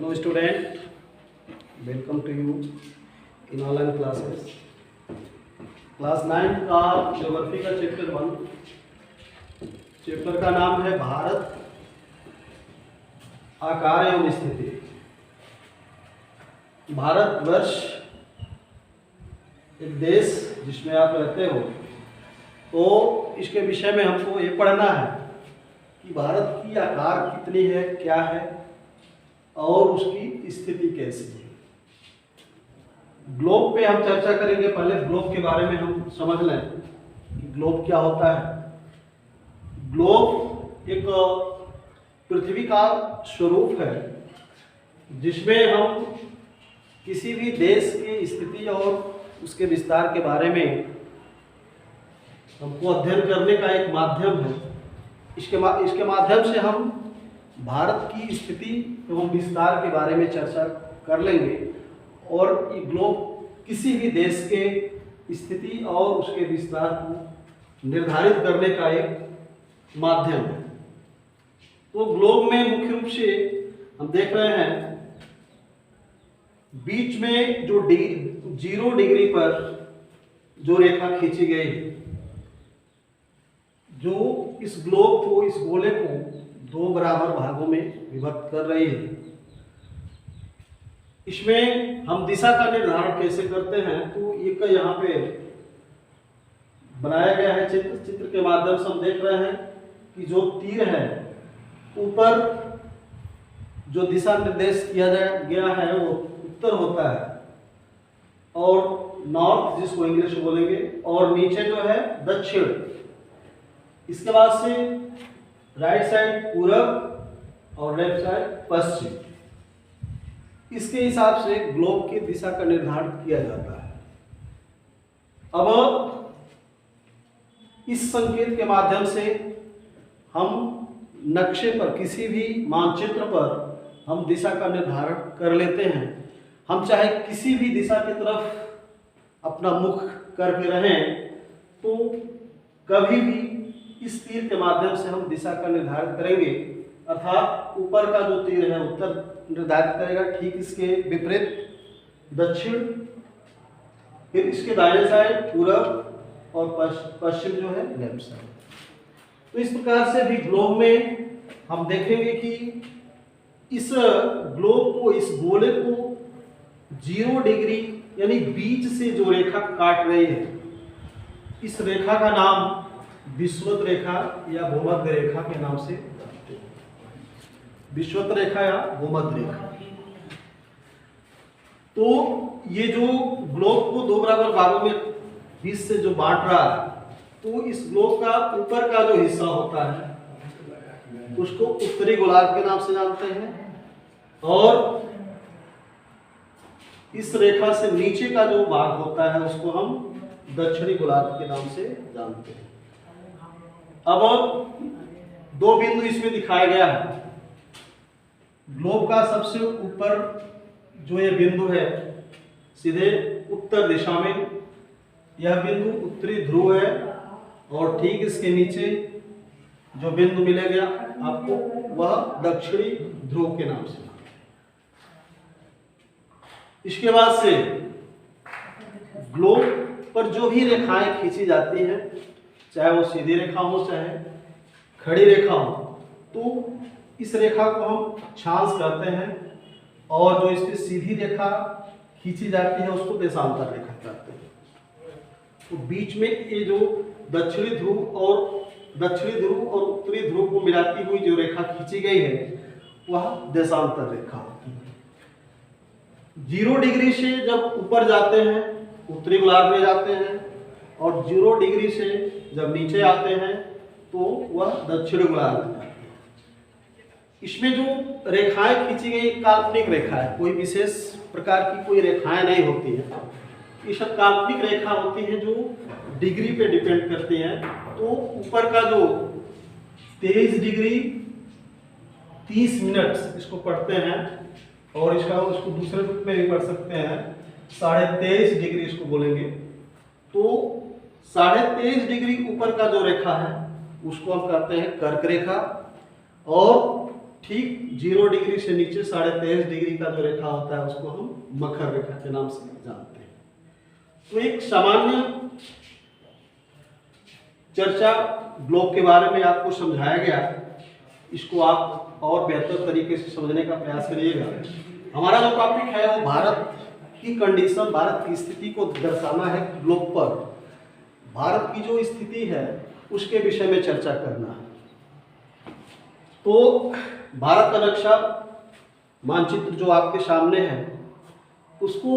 Hello student, welcome to you in online classes. Class 9 का geography का chapter 1, chapter का नाम है भारत आकार एवं स्थिति। भारतवर्ष एक देश जिसमें आप रहते हो, तो इसके विषय में हमको ये पढ़ना है कि भारत की आकार कितनी है, क्या है और उसकी स्थिति कैसी है। ग्लोब पे हम चर्चा करेंगे। पहले ग्लोब के बारे में हम समझ लें कि ग्लोब क्या होता है। ग्लोब एक पृथ्वी का स्वरूप है जिसमें हम किसी भी देश की स्थिति और उसके विस्तार के बारे में हमको अध्ययन करने का एक माध्यम है। इसके माध्यम से हम भारत की स्थिति एवं विस्तार के बारे में चर्चा कर लेंगे और ये ग्लोब किसी भी देश के स्थिति और उसके विस्तार को निर्धारित करने का एक माध्यम है। तो ग्लोब में मुख्य रूप से हम देख रहे हैं बीच में जो 0 डिग्री पर जो रेखा खींची गई है, जो इस ग्लोब को, इस गोले को 2 बराबर भागों में विभक्त कर रही है। इसमें हम दिशा का निर्धारण कैसे करते हैं, तो एक यहाँ पे बनाया गया है चित्र के माध्यम से हम देख रहे हैं कि जो तीर है ऊपर जो दिशा निर्देश किया गया है वो उत्तर होता है और नॉर्थ जिसको इंग्लिश में बोलेंगे, और नीचे जो है दक्षिण। इसके बाद से राइट साइड पूरब और लेफ्ट साइड पश्चिम। इसके हिसाब से ग्लोब की दिशा का निर्धारण किया जाता है। अब इस संकेत के माध्यम से हम नक्शे पर, किसी भी मानचित्र पर हम दिशा का निर्धारण कर लेते हैं। हम चाहे किसी भी दिशा की तरफ अपना मुख करके रहें, तो कभी भी इस तीर के माध्यम से हम दिशा का निर्धारित करेंगे। अर्थात ऊपर का जो तीर है उत्तर निर्धारित करेगा, ठीक इसके विपरीत दक्षिण, फिर इसके दाहिने साइड पूरब और पश्चिम जो है लेफ्ट साइड। तो इस प्रकार से भी ग्लोब में हम देखेंगे कि इस ग्लोब को, इस गोले को 0 डिग्री यानी बीच से जो रेखा काट रही है, इस रेखा का नाम विषुवत रेखा या भूमध्य रेखा के नाम से जानते हैं। विषुवत रेखा या भूमध्य रेखा। तो ये जो ग्लोब को 2 बराबर भागों में बीच से जो बांट रहा है, तो इस ग्लोब का ऊपर का जो हिस्सा होता है उसको उत्तरी गोलार्ध के नाम से जानते हैं, और इस रेखा से नीचे का जो भाग होता है उसको हम दक्षिणी गोलार्ध के नाम से जानते हैं। अब 2 बिंदु इसमें दिखाया गया है। ग्लोब का सबसे ऊपर जो ये बिंदु है सीधे उत्तर दिशा में, यह बिंदु उत्तरी ध्रुव है, और ठीक इसके नीचे जो बिंदु मिलेगा आपको वह दक्षिणी ध्रुव के नाम से। इसके बाद से ग्लोब पर जो भी रेखाएं खींची जाती हैं, चाहे वो सीधी रेखा हो चाहे खड़ी रेखा हो, तो इस रेखा को हम अक्षांश कहते हैं, और जो इसकी सीधी रेखा खींची जाती है उसको देशांतर रेखा कहते हैं। तो बीच में ये जो दक्षिणी ध्रुव और उत्तरी ध्रुव को मिलाती हुई जो रेखा खींची गई है वह देशांतर रेखा होती है। 0 डिग्री से जब ऊपर जाते हैं उत्तरी गोलार्ध में जाते हैं, और 0 डिग्री से जब नीचे आते हैं तो वह दक्षिण गोलार्ध में जाते हैं। इसमें जो रेखाएं खींची गई काल्पनिक रेखा है, कोई विशेष प्रकार की कोई रेखाएं नहीं होती हैं। ये सब काल्पनिक रेखा होती है जो डिग्री पे डिपेंड करती हैं। तो ऊपर का जो 23 डिग्री 30 मिनट इसको पढ़ते हैं, और उसको दूसरे रूप में भी पढ़ सकते हैं, 23.5 डिग्री इसको बोलेंगे। तो 23.5 डिग्री ऊपर का जो रेखा है उसको हम कहते हैं कर्क रेखा, और ठीक 0 डिग्री से नीचे 23.5 डिग्री का जो रेखा होता है उसको हम मकर रेखा के नाम से जानते हैं। तो एक सामान्य चर्चा ग्लोब के बारे में आपको समझाया गया, इसको आप और बेहतर तरीके से समझने का प्रयास करिएगा। हमारा जो टॉपिक है वो भारत की कंडीशन, भारत की स्थिति को दर्शाना है ग्लोब पर। भारत की जो स्थिति है उसके विषय में चर्चा करना है। तो भारत का नक्शा मानचित्र जो आपके सामने है उसको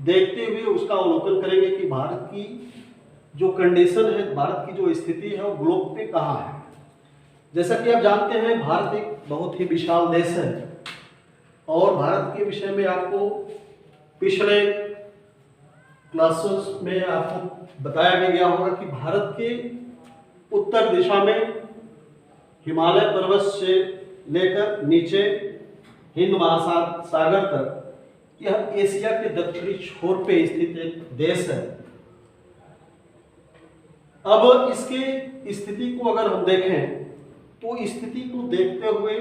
देखते हुए उसका अवलोकन करेंगे कि भारत की जो कंडीशन है, भारत की जो स्थिति है वो ग्लोब पे कहाँ है। जैसा कि आप जानते हैं भारत एक बहुत ही विशाल देश है और भारत के विषय में आपको पिछले क्लासेस में आपको बताया भी गया होगा कि भारत के उत्तर दिशा में हिमालय पर्वत से लेकर नीचे हिंद महासागर तक यह एशिया के दक्षिणी छोर पे स्थित एक देश है। अब इसके स्थिति को अगर हम देखें तो स्थिति को देखते हुए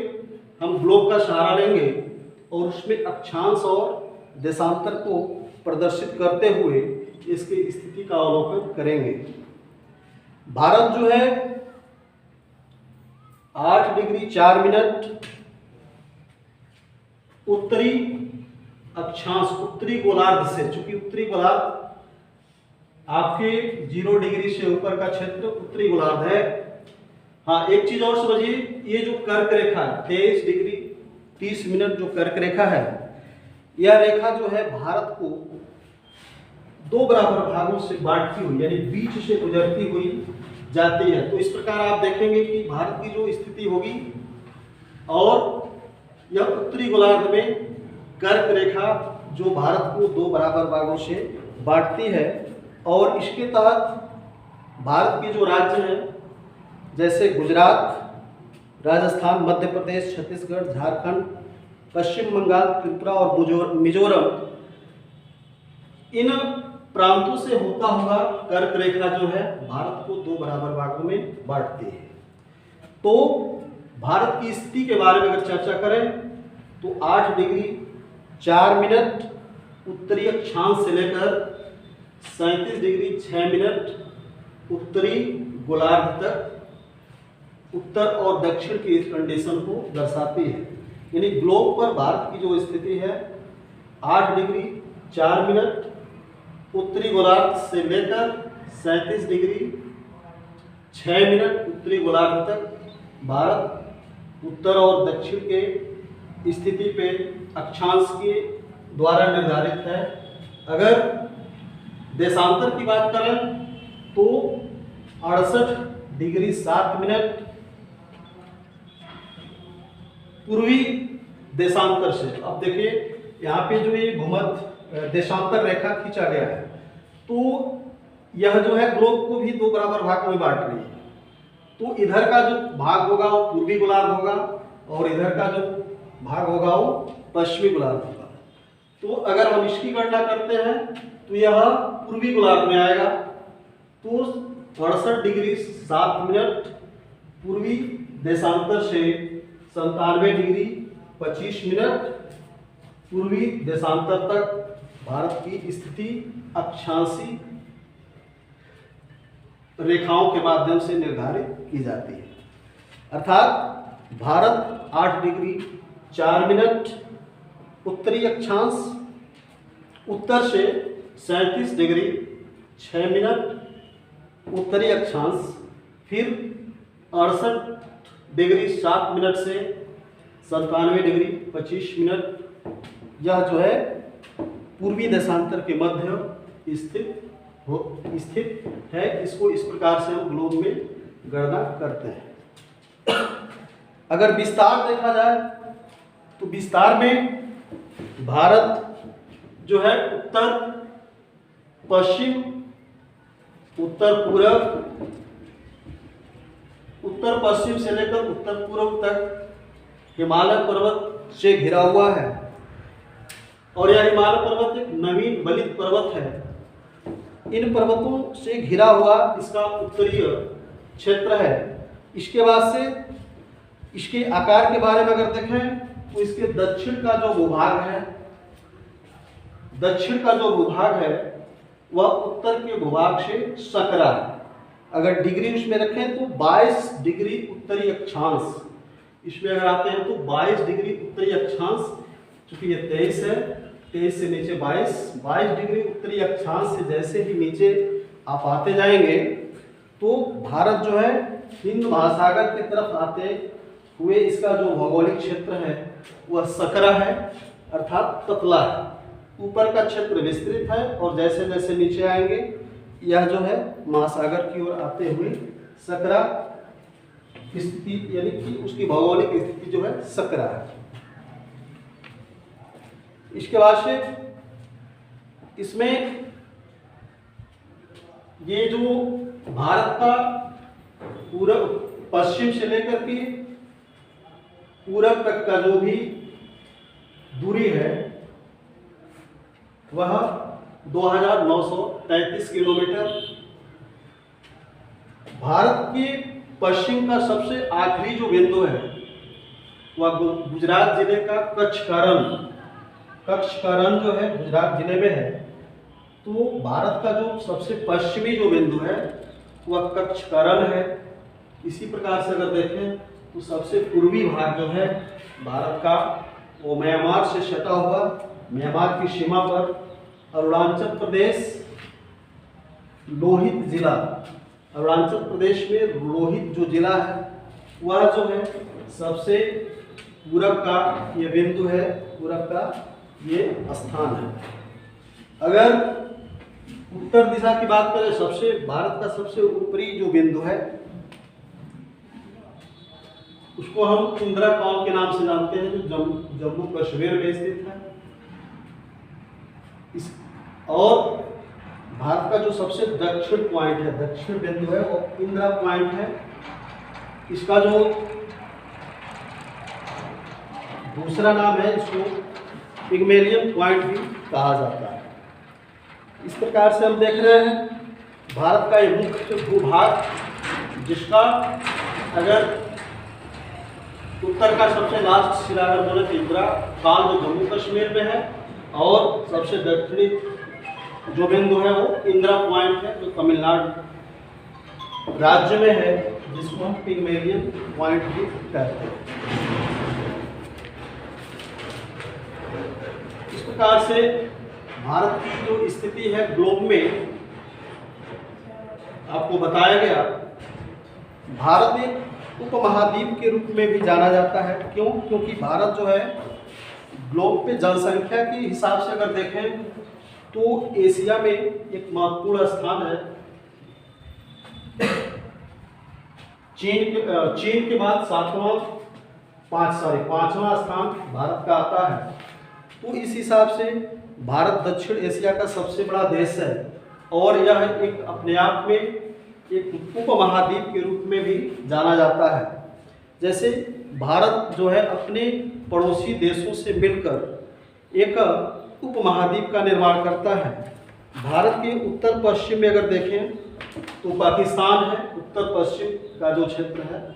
हम ग्लोब का सहारा लेंगे और उसमें अक्षांश और देशांतर को प्रदर्शित करते हुए इसकी स्थिति का अवलोकन करेंगे। भारत जो है 8 डिग्री 4 मिनट उत्तरी अक्षांश, उत्तरी गोलार्ध से, चूंकि उत्तरी गोलार्ध आपके 0 डिग्री से ऊपर का क्षेत्र उत्तरी गोलार्ध है। हाँ, एक चीज और समझिए, ये जो कर्क रेखा 23 डिग्री 30 मिनट जो कर्क रेखा है, यह रेखा जो है भारत को 2 बराबर भागों से बांटती हुई, यानी बीच से गुजरती हुई जाती है। तो इस प्रकार आप देखेंगे कि भारत की जो स्थिति होगी और यह उत्तरी गोलार्ध में कर्क रेखा जो भारत को 2 बराबर भागों से बांटती है और इसके तहत भारत के जो राज्य हैं जैसे गुजरात, राजस्थान, मध्य प्रदेश, छत्तीसगढ़, झारखंड, पश्चिम बंगाल, त्रिपुरा और मिजोरम, इन प्रांतों से होता हुआ कर्क रेखा जो है भारत को 2 बराबर भागों में बांटती है। तो भारत की स्थिति के बारे में अगर चर्चा करें तो 8 डिग्री 4 मिनट उत्तरी अक्षांश से लेकर 37 डिग्री 6 मिनट उत्तरी गोलार्ध तक उत्तर और दक्षिण की इस कंडीशन को दर्शाती है। यानी ग्लोब पर भारत की जो स्थिति है 8 डिग्री 4 मिनट उत्तरी गोलार्ध से लेकर 37 डिग्री 6 मिनट उत्तरी गोलार्ध तक भारत उत्तर और दक्षिण के स्थिति पे अक्षांश के द्वारा निर्धारित है। अगर देशांतर की बात करें तो 68 डिग्री 7 मिनट पूर्वी देशांतर से। अब देखिए यहाँ पे जो ये भूमध्य देशांतर रेखा खींचा गया है तो यह जो है ग्लोब को भी 2 बराबर भाग में बांट रही है। तो इधर का जो भाग होगा वो पूर्वी गोलार्ध होगा और इधर का जो भाग होगा वो पश्चिमी गोलार्ध होगा। तो अगर हम इसकी गणना करते हैं तो यह पूर्वी गोलार्ध में आएगा। तो 68 डिग्री 7 मिनट पूर्वी देशांतर से 97 डिग्री 25 मिनट पूर्वी देशांतर तक भारत की स्थिति अक्षांशी रेखाओं के माध्यम से निर्धारित की जाती है। अर्थात भारत 8 डिग्री 4 मिनट उत्तरी अक्षांश उत्तर से 37 डिग्री 6 मिनट उत्तरी अक्षांश, फिर 68 डिग्री 7 मिनट से 97 डिग्री 25 मिनट, यह जो है पूर्वी देशांतर के मध्य स्थित है। इसको इस प्रकार से हम ग्लोब में गणना करते हैं। अगर विस्तार देखा जाए तो विस्तार में भारत जो है उत्तर पश्चिम, उत्तर पूर्व, उत्तर पश्चिम से लेकर उत्तर पूर्व तक हिमालय पर्वत से घिरा हुआ है। और यह हिमालय पर्वत एक नवीन बलित पर्वत है। इन पर्वतों से घिरा हुआ इसका उत्तरीय क्षेत्र है। इसके बाद से इसके आकार के बारे में अगर देखें तो इसके दक्षिण का जो भूभाग है, दक्षिण का जो भूभाग है वह उत्तर के भूभाग से सकरा है। अगर डिग्री उसमें रखें तो 22 डिग्री उत्तरी अक्षांश, इसमें अगर आते हैं तो 22 डिग्री उत्तरी अक्षांश, चूंकि ये 23 है, 23 से नीचे 22 डिग्री उत्तरी अक्षांश से जैसे ही नीचे आप आते जाएंगे तो भारत जो है हिंद महासागर की तरफ आते हुए इसका जो भौगोलिक क्षेत्र है वह सकरा है, अर्थात पतला है। ऊपर का क्षेत्र विस्तृत है और जैसे जैसे नीचे आएंगे यह जो है महासागर की ओर आते हुए सकरा स्थिति, यानी कि उसकी भौगोलिक स्थिति जो है सकरा है। इसके बाद से इसमें ये जो भारत का पूरब पश्चिम से लेकर के पूरब तक का जो भी दूरी है वह 2933 किलोमीटर। भारत के पश्चिम का सबसे आखिरी जो बिंदु है वह गुजरात जिले का कच्छ का रण जो है गुजरात जिले में है। तो भारत का जो सबसे पश्चिमी जो बिंदु है वह कच्छ का रण है। इसी प्रकार से अगर देखें तो सबसे पूर्वी भाग जो है भारत का वो म्यांमार से सटा हुआ, म्यांमार की सीमा पर अरुणाचल प्रदेश लोहित जिला, अरुणाचल प्रदेश में लोहित जो जिला है वह जो है सबसे पूरब का ये बिंदु है, पूरब का ये स्थान है। अगर उत्तर दिशा की बात करें, सबसे भारत का सबसे ऊपरी जो बिंदु है उसको हम इंदिरा कॉम के नाम से जानते हैं, जो जम्मू कश्मीर में स्थित है। और भारत का जो सबसे दक्षिण पॉइंट है, दक्षिण बिंदु है वो इंदिरा पॉइंट है। इसका जो दूसरा नाम है इसको पिग्मेलियन पॉइंट भी कहा जाता है। इस प्रकार से हम देख रहे हैं भारत का ये मुख्य भूभाग, जिसका अगर उत्तर का सबसे लास्ट सिरा अगर बोले तो इंदिरा काल जो जम्मू कश्मीर में है, और सबसे दक्षिणी जो बिंदु है वो इंदिरा पॉइंट है जो तमिलनाडु राज्य में है, जिसको हम पिग्मेलियन पॉइंट भी कहते हैं। इस प्रकार से भारत की जो स्थिति है ग्लोब में आपको बताया गया। भारत एक उपमहाद्वीप के रूप में भी जाना जाता है। क्यों? क्योंकि भारत जो है ग्लोब पे जनसंख्या के हिसाब से अगर देखें तो एशिया में एक महत्वपूर्ण स्थान है। चीन के बाद पांचवा स्थान भारत का आता है। तो इस हिसाब से भारत दक्षिण एशिया का सबसे बड़ा देश है और यह एक अपने आप में एक उपमहाद्वीप के रूप में भी जाना जाता है। जैसे भारत जो है अपने पड़ोसी देशों से मिलकर एक उपमहाद्वीप का निर्माण करता है। भारत के उत्तर पश्चिम में अगर देखें तो पाकिस्तान है, उत्तर पश्चिम का जो क्षेत्र है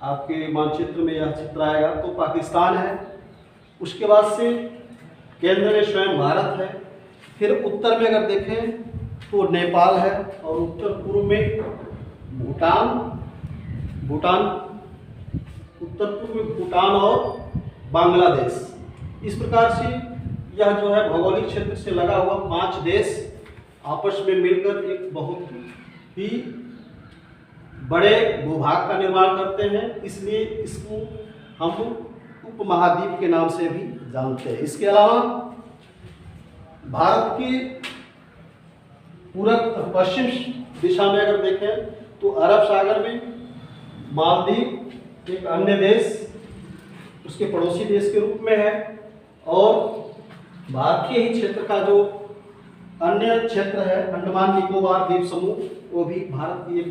आपके मानचित्र में यह चित्र आएगा तो पाकिस्तान है। उसके बाद से केंद्र में स्वयं भारत है। फिर उत्तर में अगर देखें तो नेपाल है और उत्तर पूर्व में भूटान, उत्तर पूर्व में भूटान और बांग्लादेश। इस प्रकार से यह जो है भौगोलिक क्षेत्र से लगा हुआ 5 देश आपस में मिलकर एक बहुत ही बड़े भूभाग का निर्माण करते हैं, इसलिए इसको हम उपमहाद्वीप के नाम से भी जानते हैं। इसके अलावा भारत के पूरब पश्चिम दिशा में अगर देखें तो अरब सागर में मालदीव एक अन्य देश उसके पड़ोसी देश के रूप में है, और भारत के ही क्षेत्र का जो अन्य क्षेत्र है अंडमान निकोबार द्वीप समूह, वो भी भारत की एक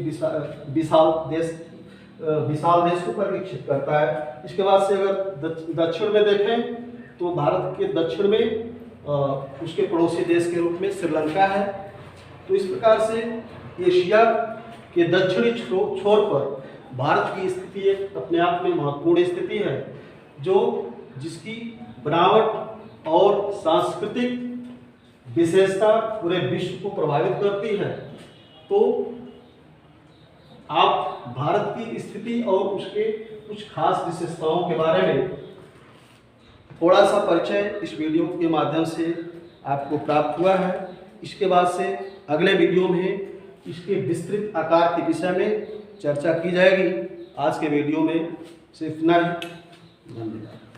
विशाल देश को परिलक्षित करता है। इसके बाद से अगर दक्षिण में देखें तो भारत के दक्षिण में उसके पड़ोसी देश के रूप में श्रीलंका है। तो इस प्रकार से एशिया के दक्षिणी छोर पर भारत की स्थिति एक अपने आप में महत्वपूर्ण स्थिति है, जो जिसकी बनावट और सांस्कृतिक विशेषता पूरे विश्व को प्रभावित करती है। तो आप भारत की स्थिति और उसके कुछ खास विशेषताओं के बारे में थोड़ा सा परिचय इस वीडियो के माध्यम से आपको प्राप्त हुआ है। इसके बाद से अगले वीडियो में इसके विस्तृत आकार के विषय में चर्चा की जाएगी। आज के वीडियो में सिर्फ इतना ही। धन्यवाद।